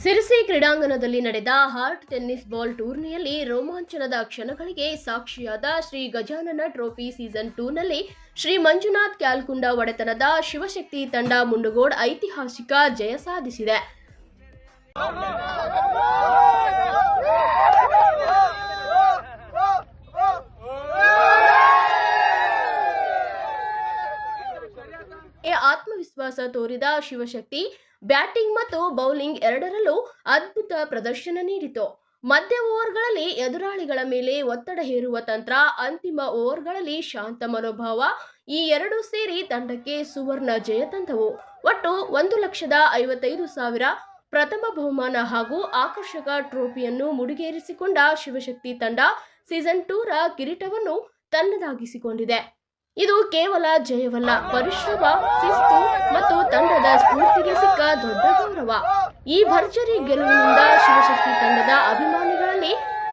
ಸಿರಸಿ ಕ್ರೀಡಾಂಗಣದಲ್ಲಿ ನಡೆದ heart tennis ball ಟೂರ್ನಿಯಲ್ಲಿ ರೋಮಾಂಚನದ ಕ್ಷಣಗಳಿಗೆ ಸಾಕ್ಷಿಯಾದ ಶ್ರೀ ಗಜಾನನ ಟ್ರೋಫಿ ಸೀಸನ್ 2ನಲ್ಲಿ ಶ್ರೀ ಮಂಜುನಾಥ್ ಕ್ಯಾಲ್ಕುಂಡ ಒಡೆತನದ ಶಿವಶಕ್ತಿ ತಂಡ ಮುಂಡಗೋಡ್ ಐತಿಹಾಸಿಕ ಜಯ ಸಾಧಿಸಿದೆ. ಆತ್ಮವಿಶ್ವಾಸ ತೋರಿದ ಶಿವಶಕ್ತಿ ಬ್ಯಾಟಿಂಗ್ ಮತ್ತು ಬೌಲಿಂಗ್ ಎರಡರಲ್ಲೂ ಅದ್ಭುತ ಪ್ರದರ್ಶನ ನೀಡಿತು. ಮಧ್ಯ ಓವರ್ಗಳಲ್ಲಿ ಎದುರಾಳಿಗಳ ಮೇಲೆ ಒತ್ತಡ ಹೇರುವ ತಂತ್ರ, ಅಂತಿಮ ಓವರ್ಗಳಲ್ಲಿ ಶಾಂತ ಮನೋಭಾವ ಈ ಎರಡೂ ಸೇರಿ ತಂಡಕ್ಕೆ ಸುವರ್ಣ ಜಯ ತಂದವು. ಒಟ್ಟು 1,55,000 ಪ್ರಥಮ ಬಹುಮಾನ ಹಾಗೂ ಆಕರ್ಷಕ ಟ್ರೋಫಿಯನ್ನು ಮುಡಿಗೇರಿಸಿಕೊಂಡ ಶಿವಶಕ್ತಿ ತಂಡ ಸೀಸನ್ 2ರ ಕಿರೀಟವನ್ನು ತನ್ನದಾಗಿಸಿಕೊಂಡಿದೆ. ಇದು ಕೇವಲ ಜಯವಲ್ಲ, ಪರಿಶ್ರಮ, ಶಿಸ್ತು ಮತ್ತು ತಂಡದ ಸ್ಫೂರ್ತಿಗೆ ಸಿಕ್ಕ ದೊಡ್ಡ ಗೌರವ. ಈ ಭರ್ಜರಿ ಗೆಲುವಿನಿಂದ ಶಿವಶಕ್ತಿ ತಂಡದ